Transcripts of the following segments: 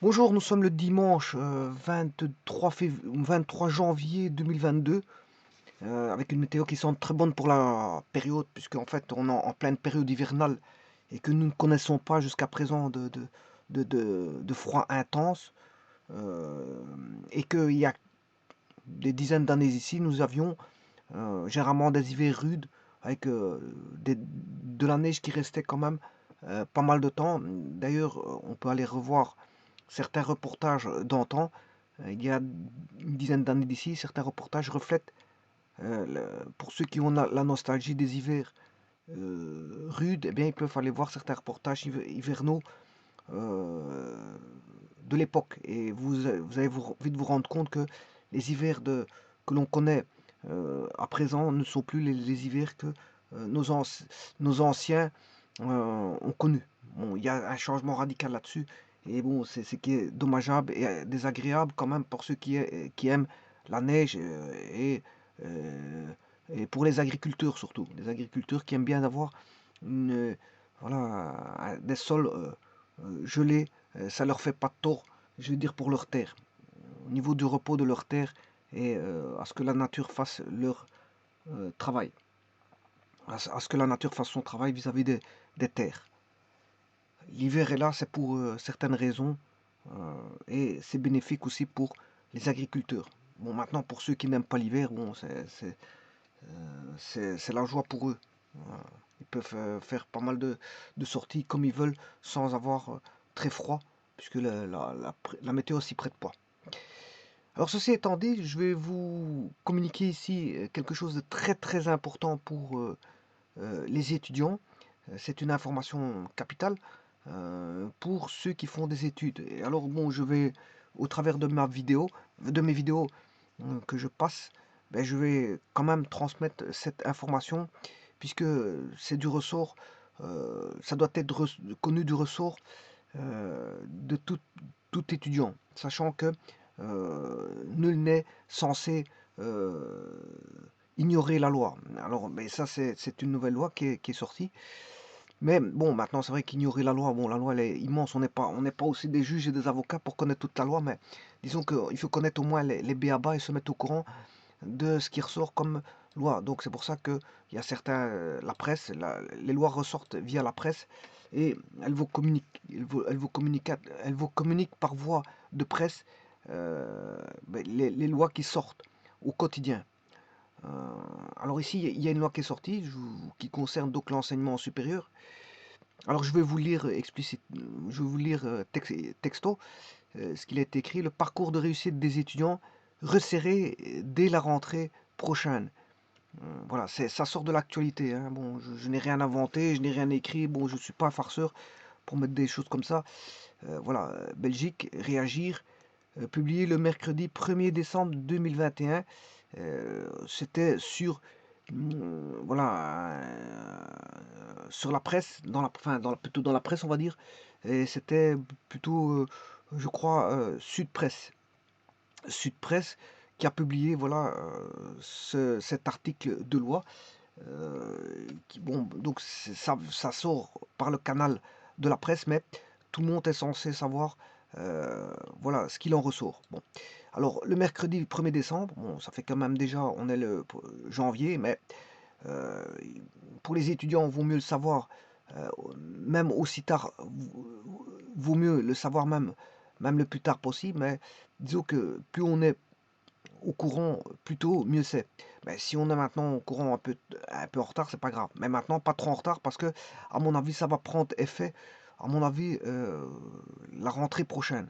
Bonjour, nous sommes le dimanche 23 janvier 2022, avec une météo qui semble très bonne pour la période, puisque en fait on est en pleine période hivernale et que nous ne connaissons pas jusqu'à présent de froid intense, euh, et qu'il y a des dizaines d'années ici, nous avions généralement des hivers rudes avec de la neige qui restait quand même pas mal de temps. D'ailleurs, on peut aller revoir certains reportages d'antan. Il y a une dizaine d'années d'ici, certains reportages reflètent, pour ceux qui ont la nostalgie des hivers rudes, eh bien, ils peuvent aller voir certains reportages hivernaux euh, de l'époque. Et vous allez vite vous rendre compte que les hivers que l'on connaît à présent ne sont plus les hivers que nos anciens ont connus. Bon, il y a un changement radical là-dessus. Et bon, c'est ce qui est dommageable et désagréable quand même pour ceux qui aiment la neige euh, et pour les agriculteurs surtout. Les agriculteurs qui aiment bien avoir une, voilà, des sols gelés, ça leur fait pas de tort, je veux dire, pour leur terre. Au niveau du repos de leur terre et à ce que la nature fasse leur travail. À ce que la nature fasse son travail vis-à-vis des terres. L'hiver est là, c'est pour certaines raisons et c'est bénéfique aussi pour les agriculteurs. Bon, maintenant, pour ceux qui n'aiment pas l'hiver, bon, c'est la joie pour eux. Ils peuvent faire pas mal de sorties comme ils veulent sans avoir très froid, puisque la météo s'y prête pas. Alors ceci étant dit, je vais vous communiquer ici quelque chose de très très important pour les étudiants. C'est une information capitale pour ceux qui font des études. Et alors bon, je vais au travers de mes vidéos que je passe, ben, je vais quand même transmettre cette information puisque c'est du ressort, ça doit être connu du ressort de tout étudiant, sachant que nul n'est censé euh, ignorer la loi. Alors, mais ça, c'est une nouvelle loi qui est sortie. Mais bon, maintenant, c'est vrai qu'ignorer la loi, bon, la loi, elle est immense. On n'est pas aussi des juges et des avocats pour connaître toute la loi, mais disons qu'il faut connaître au moins les b.a.-ba et se mettre au courant de ce qui ressort comme loi. Donc c'est pour ça que il y a certains, la presse, les lois ressortent via la presse et elles vous communiquent par voie de presse ben, les lois qui sortent au quotidien. Euh, alors ici, il y a une loi qui est sortie qui concerne donc l'enseignement supérieur. Alors je vais vous lire je vais vous lire texto ce qu'il a été écrit, le parcours de réussite des étudiants resserré dès la rentrée prochaine. Voilà, ça sort de l'actualité, hein. Bon, je n'ai rien inventé, je n'ai rien écrit. Bon, je ne suis pas un farceur pour mettre des choses comme ça. Voilà, Belgique, réagir, publié le mercredi 1er décembre 2021. C'était sur, voilà, sur la presse, enfin, plutôt dans la presse, on va dire. Et c'était plutôt, je crois, Sud Presse. Sud Presse qui a publié voilà, cet article de loi. Bon, donc ça sort par le canal de la presse, mais tout le monde est censé savoir voilà, ce qu'il en ressort. Bon. Alors, le mercredi 1er décembre, bon, ça fait quand même déjà, on est le janvier, mais euh, pour les étudiants, vaut mieux le savoir, même aussi tard, vaut mieux le savoir même le plus tard possible, mais disons que plus on est au courant plus tôt, mieux c'est. Mais si on est maintenant au courant un peu en retard, c'est pas grave. Mais maintenant, pas trop en retard parce que, à mon avis, ça va prendre effet, à mon avis, la rentrée prochaine.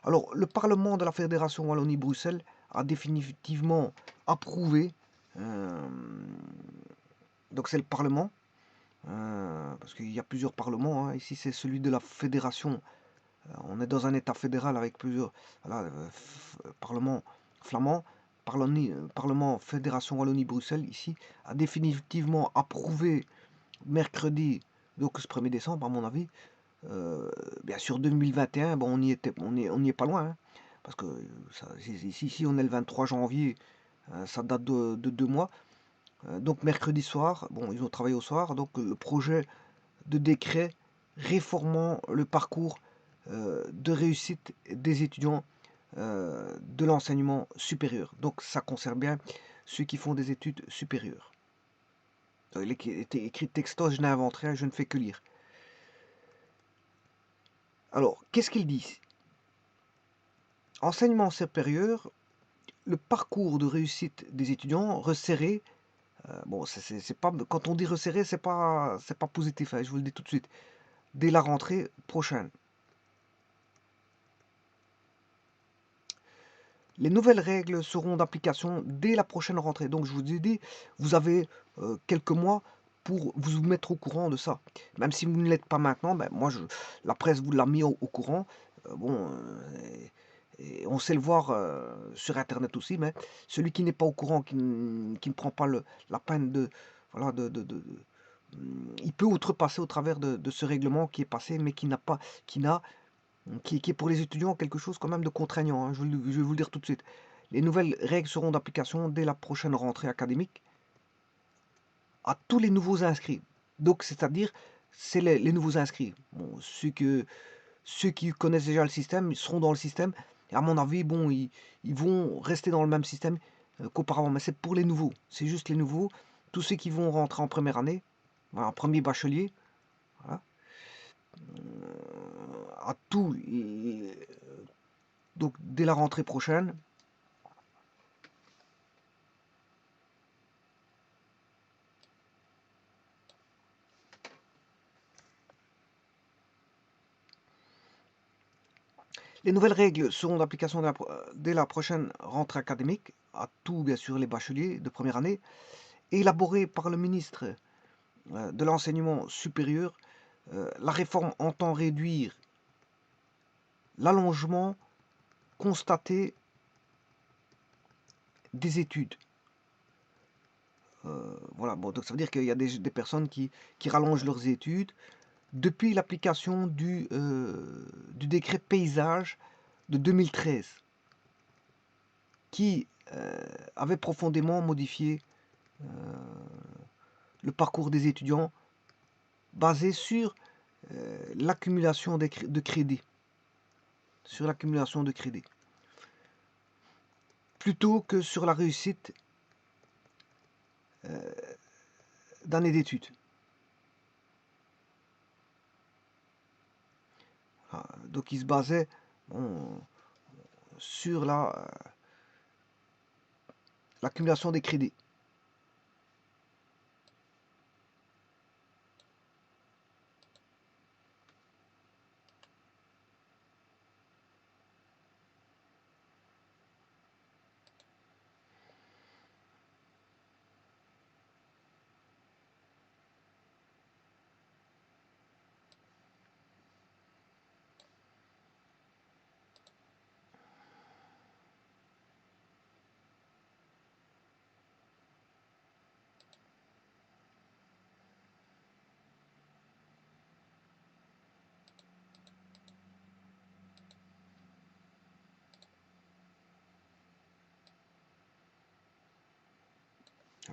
Alors, le Parlement de la Fédération Wallonie-Bruxelles a définitivement approuvé. euh, donc, c'est le Parlement, parce qu'il y a plusieurs parlements, hein. Ici, c'est celui de la Fédération. On est dans un État fédéral avec plusieurs voilà, parlements flamands. Parlement Fédération Wallonie-Bruxelles, ici, a définitivement approuvé mercredi, donc ce 1er décembre, à mon avis. Bien sûr, 2021, bon, on y est pas loin, hein, parce que ici, on est le 23 janvier, ça date de 2 mois. Donc mercredi soir, bon, ils ont travaillé au soir, donc le projet de décret réformant le parcours de réussite des étudiants de l'enseignement supérieur. Donc ça concerne bien ceux qui font des études supérieures. Il était écrit texto, je n'invente rien, je ne fais que lire. Alors, qu'est-ce qu'ils disent? Enseignement supérieur, le parcours de réussite des étudiants resserré. Bon, c'est pas, quand on dit resserré, c'est pas positif, hein, je vous le dis tout de suite. Dès la rentrée prochaine. Les nouvelles règles seront d'application dès la prochaine rentrée. Donc je vous ai dit, vous avez quelques mois pour vous mettre au courant de ça. Même si vous ne l'êtes pas maintenant, ben moi la presse vous l'a mis au courant. Bon, et on sait le voir sur internet aussi, mais celui qui n'est pas au courant, qui ne prend pas la peine de, voilà, il peut outrepasser au travers de ce règlement qui est passé, mais qui est pour les étudiants quelque chose quand même de contraignant, hein. Je vais vous le dire tout de suite. Les nouvelles règles seront d'application dès la prochaine rentrée académique à tous les nouveaux inscrits. Donc, c'est-à-dire, c'est les nouveaux inscrits. Bon, ceux qui connaissent déjà le système, ils seront dans le système. Et à mon avis, bon, ils vont rester dans le même système qu'auparavant. Mais c'est pour les nouveaux. C'est juste les nouveaux. Tous ceux qui vont rentrer en première année, voilà, en premier bachelier, voilà, à tous, donc dès la rentrée prochaine. Les nouvelles règles seront d'application dès la prochaine rentrée académique, à tous bien sûr les bacheliers de première année, élaborées par le ministre de l'enseignement supérieur. La réforme entend réduire l'allongement constaté des études. Voilà, bon, donc ça veut dire qu'il y a des personnes qui rallongent leurs études depuis l'application du décret paysage de 2013, qui avait profondément modifié le parcours des étudiants basé sur l'accumulation de crédits. Sur l'accumulation de crédits. Plutôt que sur la réussite d'année d'études. Donc il se basait sur l'accumulation des crédits.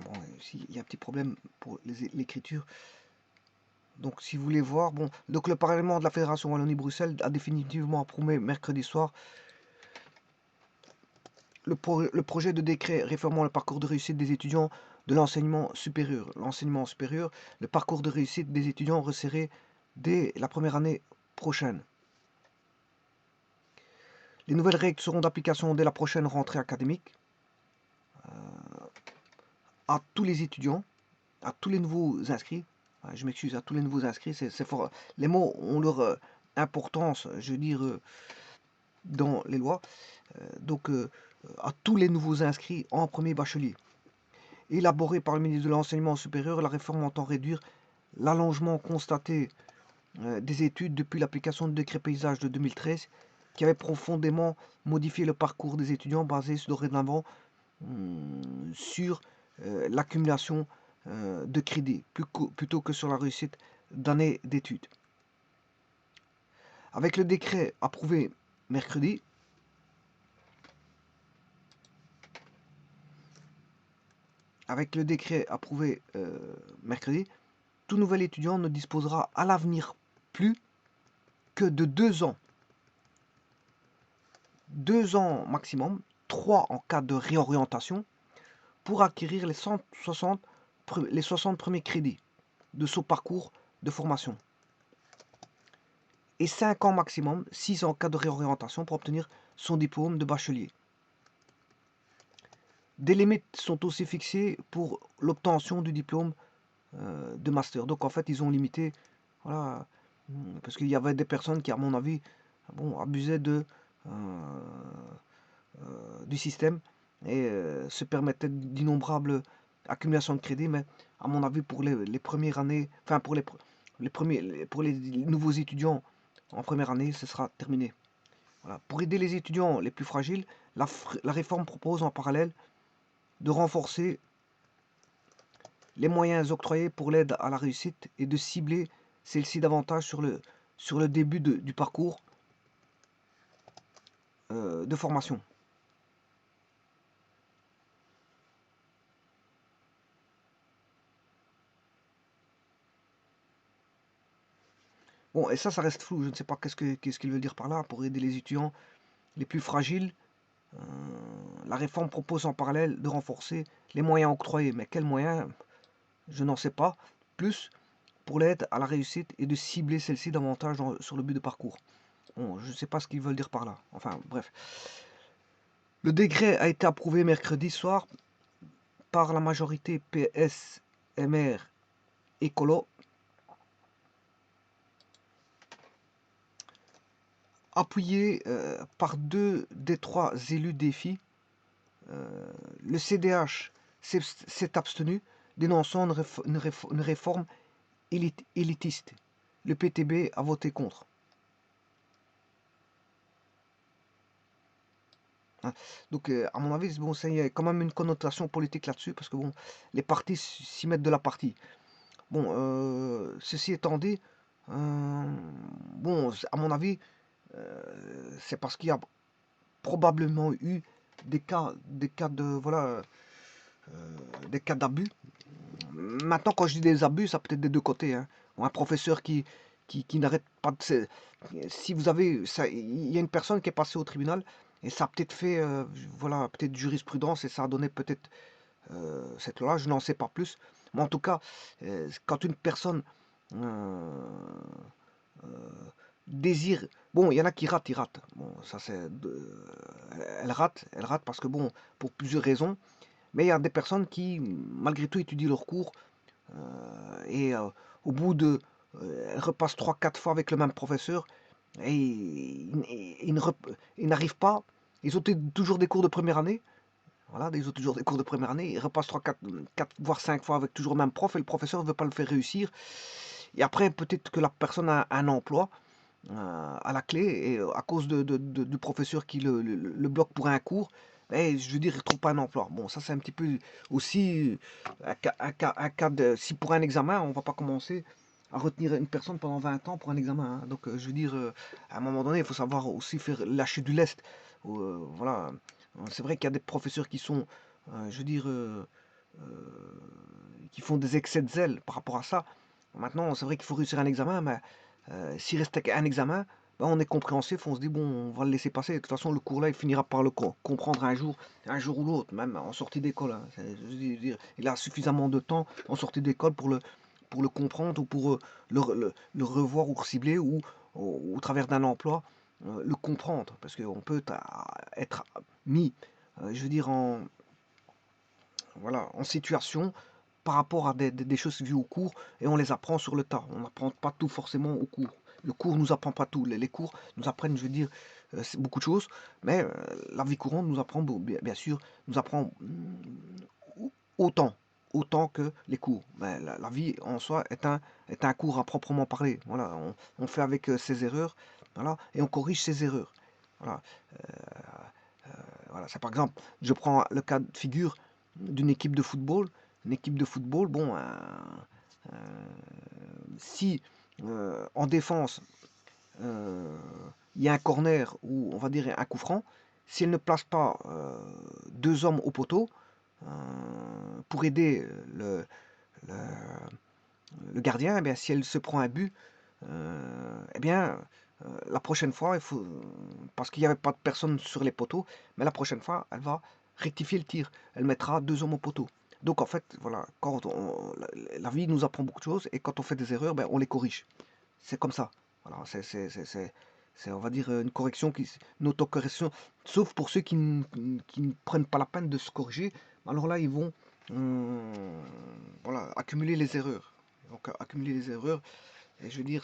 Bon, ici, il y a un petit problème pour l'écriture. Donc, si vous voulez voir, bon, donc le Parlement de la Fédération Wallonie-Bruxelles a définitivement approuvé mercredi soir le projet de décret réformant le parcours de réussite des étudiants de l'enseignement supérieur. L'enseignement supérieur, le parcours de réussite des étudiants resserré dès la première année prochaine. Les nouvelles règles seront d'application dès la prochaine rentrée académique à tous les étudiants, à tous les nouveaux inscrits. Je m'excuse, à tous les nouveaux inscrits, c'est fort. Les mots ont leur importance, je veux dire, dans les lois. Donc, à tous les nouveaux inscrits en premier bachelier. Élaboré par le ministre de l'Enseignement supérieur, la réforme entend réduire l'allongement constaté des études depuis l'application du décret paysage de 2013, qui avait profondément modifié le parcours des étudiants basé dorénavant sur l'accumulation de crédits plutôt que sur la réussite d'années d'études. Avec le décret approuvé mercredi, tout nouvel étudiant ne disposera à l'avenir plus que de 2 ans 2 ans maximum, 3 en cas de réorientation, pour acquérir les 60 premiers crédits de son parcours de formation. Et 5 ans maximum, 6 en cas de réorientation pour obtenir son diplôme de bachelier. Des limites sont aussi fixées pour l'obtention du diplôme de master. Donc en fait, ils ont limité, voilà, parce qu'il y avait des personnes qui, à mon avis, bon, abusaient du système et se permettaient d'innombrables accumulations de crédits. Mais à mon avis, pour les premières années, enfin pour pour les nouveaux étudiants en première année, ce sera terminé. Voilà. Pour aider les étudiants les plus fragiles, la réforme propose en parallèle de renforcer les moyens octroyés pour l'aide à la réussite et de cibler celle-ci davantage sur le début du parcours de formation. Bon, et ça reste flou. Je ne sais pas qu'est-ce qu'il veut dire par là. Pour aider les étudiants les plus fragiles, euh, la réforme propose en parallèle de renforcer les moyens octroyés. Mais quels moyens? Je n'en sais pas. Plus pour l'aide à la réussite et de cibler celle-ci davantage sur le but de parcours. Bon, je ne sais pas ce qu'ils veulent dire par là. Enfin, bref. Le décret a été approuvé mercredi soir par la majorité PS, MR et Colo, appuyé par 2 des 3 élus défis. Le CDH s'est abstenu, dénonçant une réforme élitiste. Le PTB a voté contre. Hein. Donc, à mon avis, bon, il y a quand même une connotation politique là-dessus, parce que bon, les partis s'y mettent de la partie. Bon, ceci étant dit, bon, à mon avis, c'est parce qu'il y a probablement eu des cas de, voilà, des cas d'abus. Maintenant, quand je dis des abus, ça peut être des deux côtés, hein. Ou un professeur qui n'arrête pas de... Si vous avez... Il y a une personne qui est passée au tribunal et ça a peut-être fait, voilà, peut-être jurisprudence et ça a donné peut-être cette loi, je n'en sais pas plus. Mais en tout cas, quand une personne euh, euh, désire... Bon, il y en a qui ratent, ils ratent. Bon, ça c'est... elle rate parce que, bon, pour plusieurs raisons. Mais il y a des personnes qui, malgré tout, étudient leur cours et au bout de... elles repassent 3 4 fois avec le même professeur et ils n'arrivent pas. Ils ont toujours des cours de première année. Voilà, ils ont toujours des cours de première année. Ils repassent 3 4 voire 5 fois avec toujours le même prof et le professeur ne veut pas le faire réussir. Et après, peut-être que la personne a un emploi à la clé et à cause du professeur qui le bloque pour un cours, et je veux dire, il ne trouve pas un emploi. Bon, ça c'est un petit peu aussi un cas de... Si pour un examen, on ne va pas commencer à retenir une personne pendant 20 ans pour un examen, hein. Donc je veux dire, à un moment donné, il faut savoir aussi faire lâcher du lest. Voilà. C'est vrai qu'il y a des professeurs qui sont, je veux dire, qui font des excès de zèle par rapport à ça. Maintenant, c'est vrai qu'il faut réussir un examen, mais s'il reste qu'un examen, ben, on est compréhensif, on se dit, bon, on va le laisser passer. De toute façon, le cours-là, il finira par le comprendre un jour ou l'autre, même en sortie d'école, hein. Je veux dire, il a suffisamment de temps en sortie d'école pour le comprendre ou pour le revoir ou cibler ou au travers d'un emploi, le comprendre. Parce qu'on peut être mis, je veux dire, voilà, en situation par rapport à des choses vues au cours et on les apprend sur le tas. On n'apprend pas tout forcément au cours. Le cours nous apprend pas tout. Les cours nous apprennent, je veux dire, beaucoup de choses, mais la vie courante nous apprend, bien sûr, nous apprend autant, autant que les cours. Mais la vie en soi est un cours à proprement parler. Voilà, on fait avec ses erreurs, voilà, et on corrige ses erreurs. Voilà, voilà. C'est par exemple, je prends le cas de figure d'une équipe de football. Une équipe de football, bon, euh, si en défense, euh, il y a un corner ou on va dire un coup franc, si elle ne place pas 2 hommes au poteau euh, pour aider le gardien, eh bien, si elle se prend un but, eh bien, La prochaine fois, il faut, parce qu'il n'y avait pas de personne sur les poteaux, mais la prochaine fois, elle va rectifier le tir. Elle mettra 2 hommes au poteau. Donc en fait, voilà, la vie nous apprend beaucoup de choses et quand on fait des erreurs, ben, on les corrige. C'est comme ça. Voilà, on va dire, une autocorrection, sauf pour ceux qui ne prennent pas la peine de se corriger. Alors là, ils vont voilà, accumuler les erreurs. Donc, accumuler les erreurs, et je veux dire,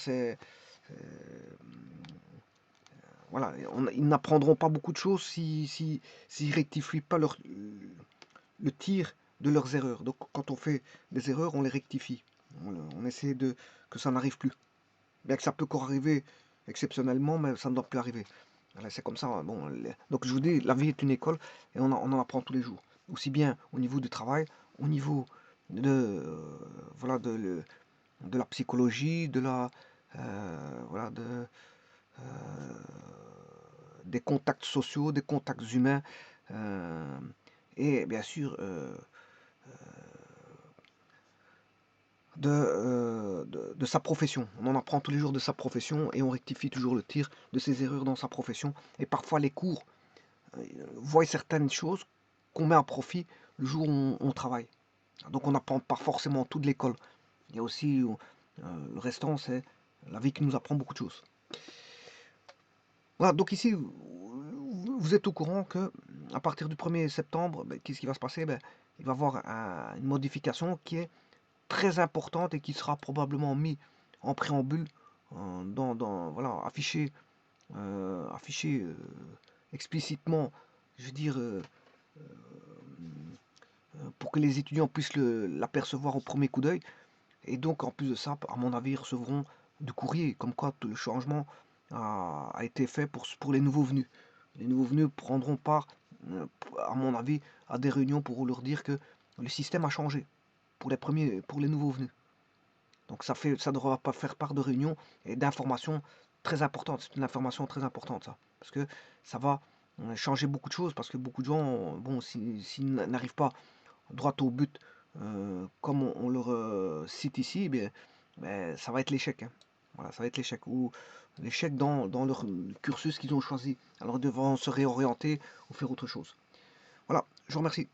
voilà, ils n'apprendront pas beaucoup de choses s'ils rectifient pas le tir de leurs erreurs. Donc, quand on fait des erreurs, on les rectifie. On essaie que ça n'arrive plus. Bien que ça peut encore arriver exceptionnellement, mais ça ne doit plus arriver. Voilà, c'est comme ça, hein. Bon, donc je vous dis, la vie est une école et on en apprend tous les jours. Aussi bien au niveau du travail, au niveau voilà, de la psychologie, voilà, des contacts sociaux, des contacts humains, euh, et bien sûr de sa profession. On en apprend tous les jours de sa profession et on rectifie toujours le tir de ses erreurs dans sa profession. Et parfois les cours voient certaines choses qu'on met à profit le jour où on travaille. Donc on n'apprend pas forcément tout de l'école. Il y a aussi le restant, c'est la vie qui nous apprend beaucoup de choses. Voilà, donc ici, vous êtes au courant que à partir du 1er septembre, ben, qu'est-ce qui va se passer? Ben, il va y avoir une modification qui est très importante et qui sera probablement mis en préambule, voilà, affiché explicitement, je veux dire, pour que les étudiants puissent l'apercevoir au premier coup d'œil. Et donc, en plus de ça, à mon avis, ils recevront du courrier, comme quoi tout le changement a été fait pour les nouveaux venus. Les nouveaux venus prendront part, à mon avis, à des réunions pour leur dire que le système a changé pour les nouveaux venus. Donc ça devra pas faire part de réunions et d'informations très importantes. C'est une information très importante, ça. Parce que ça va changer beaucoup de choses. Parce que beaucoup de gens, bon, s'ils n'arrivent pas droit au but, comme on leur cite ici, eh bien, ça va être l'échec, hein. Voilà, ça va être l'échec. Ou l'échec dans leur cursus qu'ils ont choisi. Alors ils devront se réorienter ou faire autre chose. Voilà, je vous remercie.